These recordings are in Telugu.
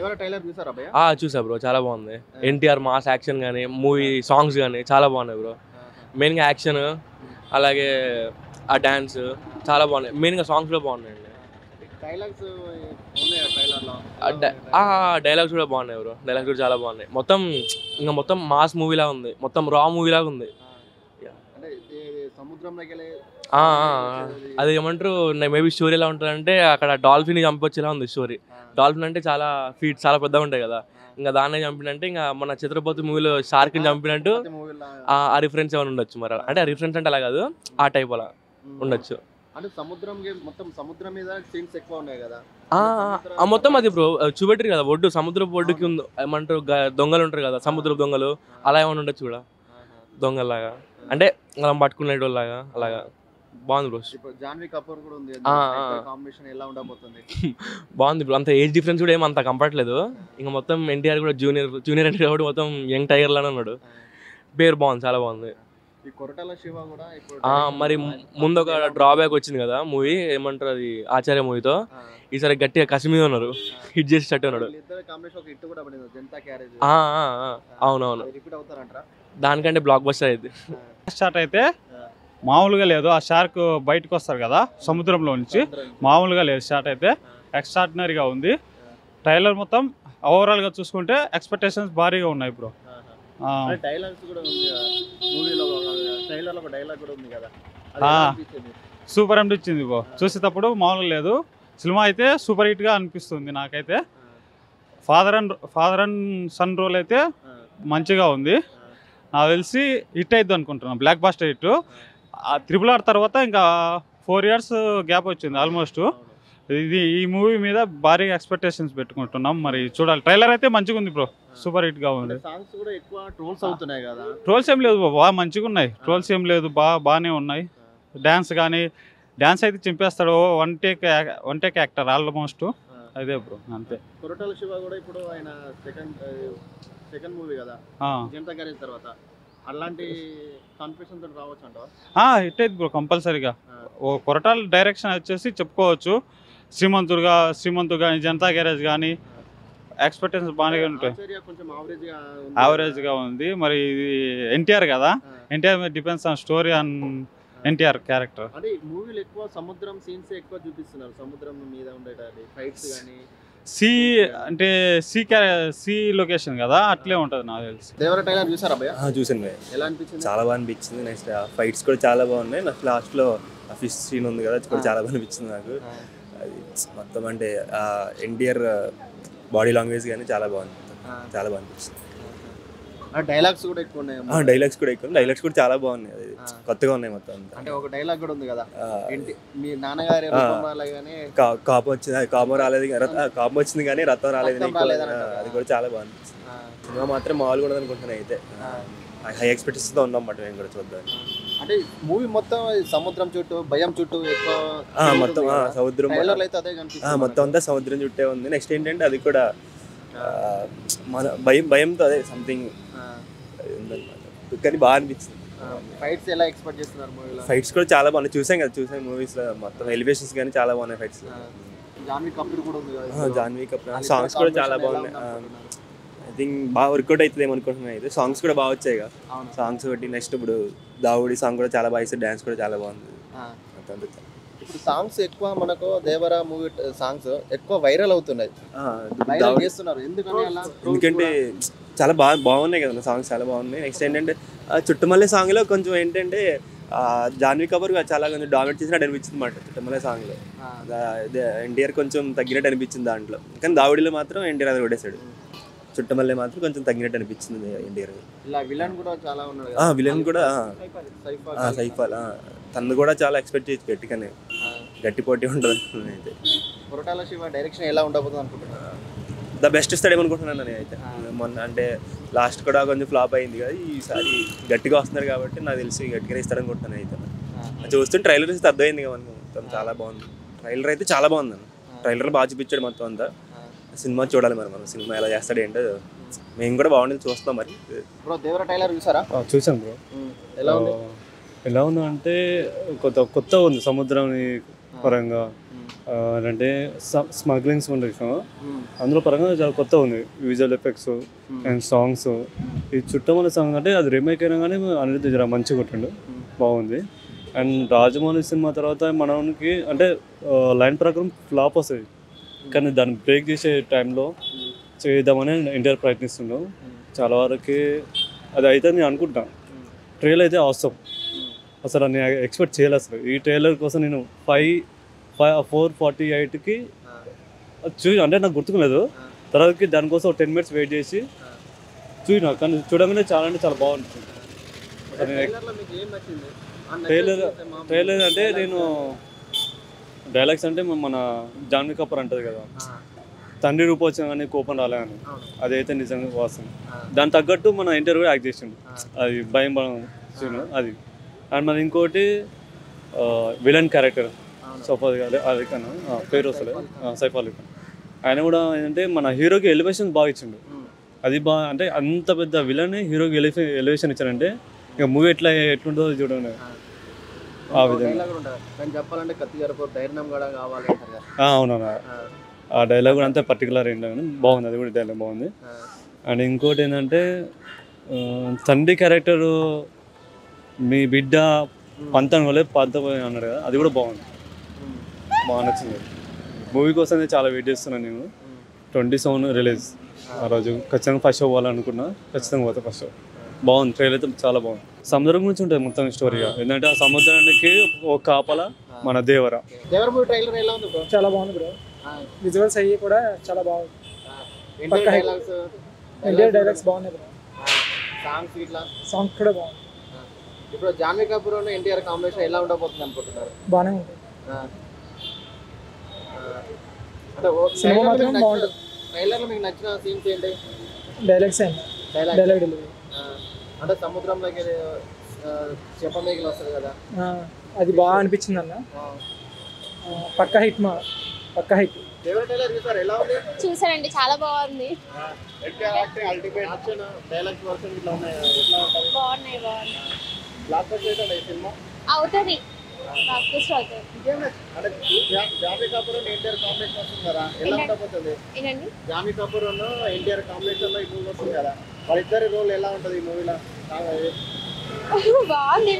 దేవర ట్రైలర్ చూసారా భయ్యా? చూసా బ్రో, చాలా బాగుంది. ఎన్టీఆర్ మాస్ యాక్షన్ కానీ మూవీ సాంగ్స్ కానీ చాలా బాగున్నాయి బ్రో. మెయిన్గా యాక్షన్ అలాగే ఆ డ్యాన్స్ చాలా బాగున్నాయి. మెయిన్గా సాంగ్స్ కూడా బాగున్నాయండి. డైలాగ్స్ ఉన్నాయా ట్రైలర్లో? డైలాగ్స్ కూడా బాగున్నాయి బ్రో. డైలాగ్స్ కూడా చాలా బాగున్నాయి. మొత్తం మాస్ మూవీలా ఉంది. మొత్తం రా మూవీలాగా ఉంది. అంటే సముద్రంలోకి వెళ్ళి అది ఏమంటారు, మేబీ స్టోరీ ఎలా ఉంటుందంటే అక్కడ డాల్ఫిన్ చంపొచ్చేలా ఉంది స్టోరీ. డాల్ఫిన్ అంటే చాలా ఫీట్ చాలా పెద్దగా ఉంటాయి కదా, ఇంకా దాన్నే చంపినంటే ఇంకా మన ఛత్రపతి మూవీలో షార్క్ని చంపినట్టు ఆ రిఫరెన్స్ ఏమైనా ఉండొచ్చు. మరి అంటే ఆ రిఫరెన్స్ అంటే అలా కాదు, ఆ టైప్ అలా ఉండొచ్చు. అంటే మొత్తం సముద్రం మీద సీన్స్ ఎక్కువ ఉన్నాయి కదా. మొత్తం అది బ్రో చూపెట్టారు కదా, ఒడ్డు సముద్రపు ఒడ్డుకి ఉంది ఏమంటారు, దొంగలు ఉంటారు కదా, సముద్రపు దొంగలు అలా ఏమైనా ఉండొచ్చు కూడా, దొంగలాగా అంటే అలా పట్టుకునేటోళ్ళలాగా అలాగా. బాగుంది బ్రో. జాన్వీ కపూర్ కూడా ఉంది, కాంబినేషన్ ఎలా ఉండబోతుంది? బాగుంది బ్రో. అంత ఏజ్ డిఫరెన్స్ కూడా ఏం అంత కంపట్లేదు. ఇంకా మొత్తం ఎన్టీఆర్ కూడా జూనియర్ ఎన్టీఆర్ కాబట్టి మొత్తం యంగ్ టైగర్ లానే ఉన్నాడు. పేరు బాగుంది, చాలా బాగుంది. ఈ కొరటాల శివ కూడా మరి ముందు ఒక డ్రాబ్యాక్ వచ్చింది కదా మూవీ, ఏమంటారు అది ఆచార్య మూవీతో. ఈసారి గట్టిగా కసి మీద ఉన్నారు, హిట్ చేసి స్టార్ట్ ఉన్నాడు. అవునవును, దానికంటే బ్లాక్ బస్టర్ అయింది. స్టార్ట్ అయితే మామూలుగా లేదు. ఆ షార్క్ బయటకు వస్తారు కదా సముద్రంలో నుంచి, మామూలుగా లేదు. స్టార్ట్ అయితే ఎక్స్ట్రాడినరీగా ఉంది. ట్రైలర్ మొత్తం ఓవరాల్గా చూసుకుంటే ఎక్స్పెక్టేషన్స్ భారీగా ఉన్నాయి ఇప్పుడు. సూపర్ అనిపించింది బ్రో. చూసేటప్పుడు మామూలుగా లేదు. సినిమా అయితే సూపర్ హిట్గా అనిపిస్తుంది నాకైతే. ఫాదర్ అండ్ సన్ రోల్ అయితే మంచిగా ఉంది. నాకు తెలిసి హిట్ అవుతుంది అనుకుంటున్నాను, బ్లాక్ బాస్టర్ హిట్. RRR తర్వాత ఇంకా 4 years గ్యాప్ వచ్చింది ఆల్మోస్ట్. ఈ మూవీ మీద భారీగా ఎక్స్పెక్టేషన్స్ పెట్టుకుంటున్నాం. మరి చూడాలి. ట్రైలర్ అయితే మంచిగా ఉంది బ్రో, సూపర్ హిట్ గా ఉంది. ట్రోల్స్ ఏం లేదు బాగా మంచిగా ఉన్నాయి. ట్రోల్స్ ఏం లేదు, బాగానే ఉన్నాయి. డాన్స్ అయితే చింపేస్తాడు. One take actor almost. అదే బ్రో, అంతే. కొరటాల శివ కూడా ఇప్పుడు ఆయన సెకండ్ మూవీ కదా జనతా గ్యారేజ్ తర్వాత, అలాంటి కాన్ఫిడెన్స్ తో రావచ్చు అంటావా? హిట్ అయితే బ్రో కంపల్సరీగా. కొరటాల డైరెక్షన్ వచ్చేసి చెప్పుకోవచ్చు. శ్రీమంతు కానీ జనతా గ్యారేజ్ కానీ ఎక్స్పెక్టేషన్స్ బాగానే ఉంటాయి. యావరేజ్గా ఉంది. మరి ఇది ఎన్టీఆర్ కదా, ఎన్టీఆర్ మీద depends on story and NTR character. అంటే మూవీలో ఎక్కువ సముద్రం సీన్స్ ఎక్కువ చూపిస్తున్నారు, సముద్రం మీద ఉండే ఫైట్స్ కానీ. అంటే సీ లొకేషన్ కదా, అట్లే ఉంటుంది నాకు తెలిసి. దేవర ట్రైలర్ చూసారా భయ్యా? చూసాను. ఎలా అనిపించింది? చాలా బాగా అనిపించింది. నెక్స్ట్ ఫైట్స్ కూడా చాలా బాగున్నాయి. నాకు లాస్ట్లో ఫిష్ సీన్ ఉంది కదా, అది కూడా చాలా బాగా అనిపించింది నాకు. అది మొత్తం అంటే ఎన్టీఆర్ బాడీ లాంగ్వేజ్ కానీ చాలా బాగుంది, చాలా బాగా అనిపించింది. డైలాగ్స్ కూడా ఎక్కువ ఉన్నాయి. డైలాగ్స్ కూడా చాలా బాగున్నాయి. అది కొత్తగా ఉన్నాయి మొత్తం. అంటే ఒక డైలాగ్ కూడా ఉంది కదా, మీ నాన్నగారి కాపం వచ్చింది, కాపం వచ్చింది కానీ రథం రాలేదు, అది కూడా చాలా బాగా అనిపించింది. సినిమా మాత్రం మామూలుగా ఉండదు అనుకుంటున్నాను. అయితే హై ఎక్స్పెక్టేషన్స్ తో ఉన్నాం మాట, మేము కూడా చూద్దాం. అంటే మూవీ మొత్తం సముద్రం చుట్టూ, భయం చుట్టూ ఎక్కువ మొత్తం సముద్రం మొత్తం అంతా సముద్రం చుట్టే ఉంది. నెక్స్ట్ ఏంటంటే అది కూడా మన భయంతో అదే సంథింగ్ కానీ బాగా అనిపించింది. ఫైట్స్ ఎలా ఎక్స్పెక్ట్ చేస్తున్నారు మూవీలో? ఫైట్స్ కూడా చాలా బాగున్నాయి. చూసాం మూవీస్ లో మొత్తం ఎలివేషన్స్ కానీ చాలా బాగున్నాయి. ఫైట్స్ జాన్వీ కపూర్ కూడా ఉంది కదా, జాన్వీ కపూర్ సాంగ్స్ కూడా చాలా బాగున్నాయి. ఐ థింక్ బాగా వర్కౌట్ అవుతుంది ఏమనుకుంటున్నాను. అయితే సాంగ్స్ కూడా బాగా వచ్చాయి కదా, సాంగ్స్ బట్టి. నెక్స్ట్ ఇప్పుడు దావుడి సాంగ్ కూడా చాలా బాగా ఇస్తుంది, డాన్స్ కూడా చాలా బాగుంది. ఇప్పుడు సాంగ్స్ ఎక్కువ మనకు దేవర మూవీ సాంగ్స్ ఎక్కువ వైరల్ అవుతున్నాయి, ఎందుకంటే చాలా బాగున్నాయి కదా సాంగ్స్, చాలా బాగున్నాయి. నెక్స్ట్ ఏంటంటే చుట్టుమల్లె సాంగ్లో కొంచెం ఏంటంటే జాన్వీ కపూర్ చాలా కొంచెం డామినేట్ చేసినట్టు అనిపించింది అన్నమాట చుట్టుమల్లె సాంగ్లో. ఎన్టీఆర్ కొంచెం తగ్గినట్టు అనిపించింది దాంట్లో, కానీ దావుడిలో మాత్రం ఎన్టీఆర్ అది కొట్టేశాడు. చుట్టమల్లె మాత్రం కొంచెం తగ్గినట్టు అనిపించింది ఎన్టీఆర్. విలన్ కూడా చాలా ఉన్నాడు. విలన్ కూడా సైఫాల్, తను కూడా చాలా ఎక్స్పెక్ట్ చేయొచ్చు గట్టిగానే, గట్టి పోటీ ఉంటుంది. అయితే కొరటాల శివ డైరెక్షన్ ఎలా ఉండబోతుంది అనుకుంటున్నాను? ద బెస్ట్ ఇస్తాడేమో అనుకుంటున్నాను నేను అయితే. మొన్న అంటే లాస్ట్ కూడా కొంచెం ఫ్లాప్ అయింది కదా, ఈసారి గట్టిగా వస్తున్నారు కాబట్టి నాకు తెలిసి గట్టిగా ఇస్తాడనుకుంటున్నాను. అయితే చూస్తుంటే ట్రైలర్ చూస్తే అర్థమైంది కదా మనకు, మొత్తం చాలా బాగుంది. ట్రైలర్ అయితే చాలా బాగుంది. ట్రైలర్ బాగా చూపించాడు మొత్తం అంతా. సినిమా చూడాలి మరి, మనం సినిమా ఎలా చేస్తాడు ఏంటో మేము కూడా బాగుండేది చూస్తాం. మరి దేవర ట్రైలర్ చూసారా? చూసాను బ్రో. ఎలా ఉంది అంటే కొత్త ఉంది సముద్రం పరంగా. అంటే స్మగ్లింగ్స్ ఉంటాయి అందులో పరంగా చాలా కొత్త ఉంది. Visual effects and songs. ఈ చుట్టమల సాంగ్ అంటే అది రీమేక్ అయినా కానీ అనిరుద్ధ్ జర మంచిగా కొట్టిండు, బాగుంది. అండ్ రాజమౌళి సినిమా తర్వాత మనకి అంటే లైన్ ప్రకారం ఫ్లాప్ వస్తుంది, కానీ దాన్ని బ్రేక్ చేసే టైంలో చేద్దామని ఎన్టీఆర్ ప్రయత్నిస్తున్నాం. చాలా వరకు అది అయితే నేను అనుకుంటా. ట్రైలర్ అయితే అవసరం, అసలు నేను ఎక్స్పెక్ట్ చేయలేదు. అసలు ఈ ట్రైలర్ కోసం నేను 4:48కి అంటే నాకు గుర్తుకులేదు. తర్వాతకి దానికోసం 10 minutes వెయిట్ చేసి చూసినా, కానీ చూడగానే చాలా అంటే చాలా బాగుంటుంది. ట్రైలర్ అంటే నేను డైలాగ్స్ అంటే మన జాన్వీ కపూర్ అంటది కదా, తండ్రి రూపొచ్చిన కానీ కోపం రాలే అని, అదైతే నిజంగా వాస్తవం. దాని తగ్గట్టు మన ఇంటర్వ్యూ యాక్ట్ చేసిండు, అది భయం అది. అండ్ మరి ఇంకోటి విలన్ క్యారెక్టర్ సైఫ్ అలీ ఖాన్, పేరు వస్తలే, సైఫ్ అలీ ఖాన్. ఆయన కూడా ఏంటంటే మన హీరోకి ఎలివేషన్ బాగా ఇచ్చిండు. అది బాగా అంటే అంత పెద్ద విలన్ హీరోకి ఎలివేషన్ ఇచ్చారంటే ఇక మూవీ ఎట్లుంటుందో చూడండి. ఆ విధంగా అవునవును, ఆ డైలాగ్ కూడా అంతే పర్టికులర్ ఏంటంటే బాగుంది, అది కూడా డైలాగ్ బాగుంది. అండ్ ఇంకోటి ఏంటంటే తండ్రి క్యారెక్టరు మీ బిడ్డ పంతం అన్నాడు కదా, అది కూడా బాగుంది, బాగా నచ్చింది. మూవీ కోసం చాలా వెయిట్ చేస్తున్నాను నేను. 27 రిలీజ్, ఆ రోజు ఖచ్చితంగా ఫస్ట్ షో పోవాలనుకున్నా, ఖచ్చితంగా పోతా ఫస్ట్ షో. బాగుంది, ట్రైలర్ అయితే చాలా బాగుంది. సముద్రం గురించి ఉంటుంది మొత్తం స్టోరీగా, ఎందుకంటే ఆ సముద్రానికి ఒక కాపల మన దేవర. చాలా బాగుంది బ్రో, విజువల్స్ అయ్యి కూడా చాలా బాగుంది. ఎన్టీఆర్ డైలాగ్స్ బాగున్నాయి బ్రో, సాంగ్స్ కూడా బాగుంది. ఇప్పుడు జాన్వీ కపూర్ ఎన్టీఆర్ కాంబినేషన్ ఎలా ఉండబోతుంది అనుకుంటున్నారు? బాగానే ఉంటుంది, అంటే సినిమా మాత్రం బాగుంటుంది. ట్రైలర్లో మీకు నచ్చిన సీన్స్ ఏంటి? డైలాగ్స్ అండి, డైలాగ్ డెలివరీ. అంటే సముద్రంలోకి చెప్ప మేకలు వస్తుంది కదా, అది బాగా అనిపించింది అన్న. పక్కా హిట్ పక్కా హిట్. ట్రైలర్ చూసారు, ఎలా ఉంది? చూసానండి, చాలా బాగుంది. అల్టిమేట్ డైలాగ్స్ వర్షన్ ఇట్లా ఉన్నాయి, ఎట్లా ఉంటుంది? బాగున్నాయి. బ్లాక్ బస్టర్ అవుతుంది సినిమా, అవుతుంది. అంటే జాన్వీ కపూర్ ఎన్టీఆర్ కాంబినేషన్ వస్తుంది కదా, ఎలా ఉండబోతుంది? ఏంటండి, జాన్వీ కపూర్ ఎన్టీఆర్ కాంబినేషన్ లో ఈ మూవీ వస్తుంది కదా, వాళ్ళిద్దరి రోల్ ఎలా ఉంటుంది ఈ మూవీలో? బాగుంది.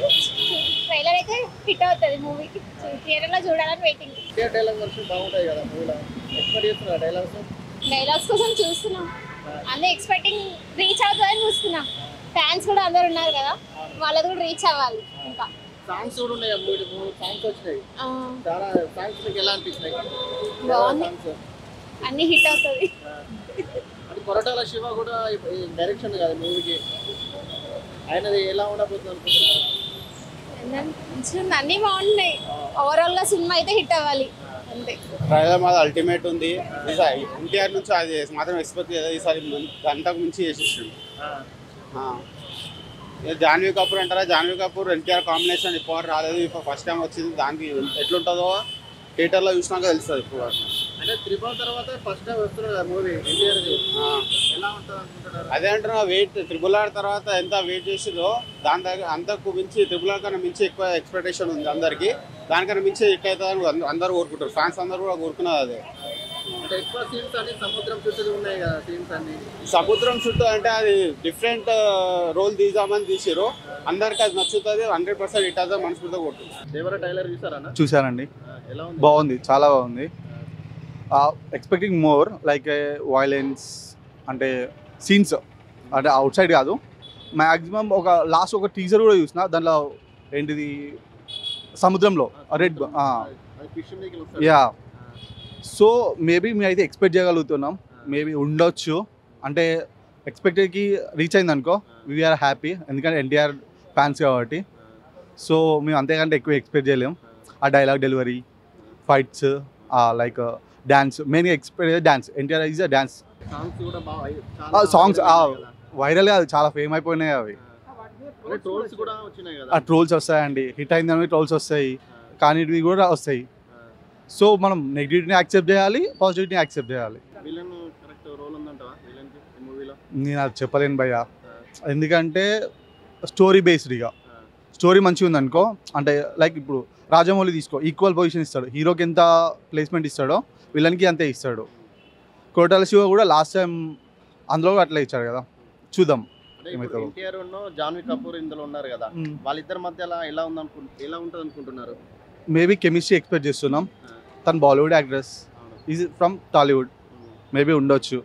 ట్రైలర్ అయితే హిట్ అవుతుంది మూవీకి, థియేటర్ లో చూడాలని వెయిటింగ్. డైలాగ్ వర్షన్ బాగుంటాయి కదా మూవీలో, ఎక్స్పెక్ట్ చేస్తున్నా డైలాగ్స్ కోసం చూస్తున్నాం, అందరూ ఎక్స్పెక్టింగ్ రీచ్ అవుతుందని చూస్తున్నాం. ఫ్యాన్స్ కూడా అందరు ఉన్నారు కదా, వాళ్ళది కూడా రీచ్ అవ్వాలి. ఇంకా సాంగ్స్ కూడా ఉన్నాయి, మూడు సాంగ్స్ వచ్చినాయి, చాలా సాంగ్స్ మీకు ఎలా అనిపించినాయి? బాగుంది, అన్ని హిట్ అవుతుంది. అది కొరటాల శివ కూడా డైరెక్షన్ కదా మూవీకి, ఆయనది ఎలా ఉండబోతుంది అనుకుంటున్నారు? అన్ని బాగున్నాయి. ఓవరాల్ గా సినిమా అయితే హిట్ అవ్వాలి అంతే. ట్రైలర్ మాది అల్టిమేట్ ఉంది. ఎన్టీఆర్ నుంచి అది మాత్రం ఎక్స్పెక్ట్ చేయలేదు, ఈసారి గంటకు మించి చేసేసాడు. జాన్వీ కపూర్ అంటారా, జాన్వీ కపూర్ ఎన్టీఆర్ కాంబినేషన్ ఇప్పుడు రాలేదు, ఇప్పుడు ఫస్ట్ టైం వచ్చింది. దానికి ఎట్లుంటుందో థియేటర్లో చూసినాక తెలుస్తుంది. ఇప్పుడు అంటే త్రిబుల్ తర్వాత ఫస్ట్ టైం వస్తున్నారు కదా మూవీ ఎన్టీఆర్, ఎలా ఉంటుంది అనుకుంటున్నారు? అదే అంటున్నా, వెయిట్ త్రిబుల్ ఆర్ తర్వాత ఎంత వెయిట్ చేసిందో దాని దగ్గర అంతకు మించి త్రిబుల్ ఆర్ కన్నా మించి ఎక్కువ ఎక్స్పెక్టేషన్ ఉంది అందరికి. దానికన్నా మించి హిట్ అవుతుందని అందరూ కోరుకుంటారు, ఫ్యాన్స్ అందరూ కూడా కోరుకున్నది అదే. అంటే ఎక్కువ సీన్స్ అన్ని సముద్రం చుట్టూ ఉన్నాయి కదా, సీన్స్ అన్ని సముద్రం చుట్టూ అంటే అది డిఫరెంట్ రోల్ తీద్దామని తీసారు, అందరికి అది నచ్చుతుంది. 100% హిట్ అవుతుంది, మనస్ఫూర్తిగా కొట్టుంది. దేవర ట్రైలర్ చూసారా? చూసానండి, ఎలా ఉంది? బాగుంది, చాలా బాగుంది. ఎక్స్పెక్టింగ్ మోర్ లైక్ వైలెన్స్, అంటే సీన్స్ అంటే అవుట్ సైడ్ కాదు, మ్యాక్సిమం ఒక లాస్ట్ ఒక టీజర్ కూడా చూసిన, దాంట్లో ఏంటిది సముద్రంలో రెడ్, యా. సో మేబీ మేము అయితే ఎక్స్పెక్ట్ చేయగలుగుతున్నాం, మేబీ ఉండొచ్చు. అంటే ఎక్స్పెక్టెడ్కి రీచ్ అయింది అనుకో, వీఆర్ హ్యాపీ, ఎందుకంటే ఎన్టీఆర్ ఫ్యాన్స్ కాబట్టి. సో మేము అంతేకంటే ఎక్కువ ఎక్స్పెక్ట్ చేయలేము. ఆ dialogue delivery, fights, like dance, మెయిన్గా expect dance. NTR is a dance. Songs viral కాదు, చాలా ఫేమ్ అయిపోయినాయి అవి. ఆ ట్రోల్స్ వస్తాయండి, హిట్ అయిందని ట్రోల్స్ వస్తాయి, కానీ ఇవి కూడా వస్తాయి. సో మనం నెగిటివిటీని యాక్సెప్ట్ చేయాలి, పాజిటివిటీని యాక్సెప్ట్ చేయాలి. నేను అది చెప్పలేను భయ్య, ఎందుకంటే స్టోరీ బేస్డ్గా స్టోరీ మంచిగా ఉంది అనుకో, అంటే లైక్ ఇప్పుడు రాజమౌళి తీసుకో, ఈక్వల్ పొజిషన్ ఇస్తాడు. హీరోకి ఎంత ప్లేస్మెంట్ ఇస్తాడో విలన్కి అంతే ఇస్తాడు. కోటాల శివ కూడా లాస్ట్ టైం అందులో అట్లా ఇచ్చాడు కదా, చూద్దాం. ఎన్టీఆర్ జాన్వీ కపూర్ ఇందులో ఉన్నారు కదా, వాళ్ళిద్దరి మధ్య ఎలా ఉంటుంది అనుకుంటున్నారు? మేబీ కెమిస్ట్రీ ఎక్స్పెక్ట్ చేస్తున్నాం. తను Bollywood actress, is from Tollywood, maybe ఉండొచ్చు.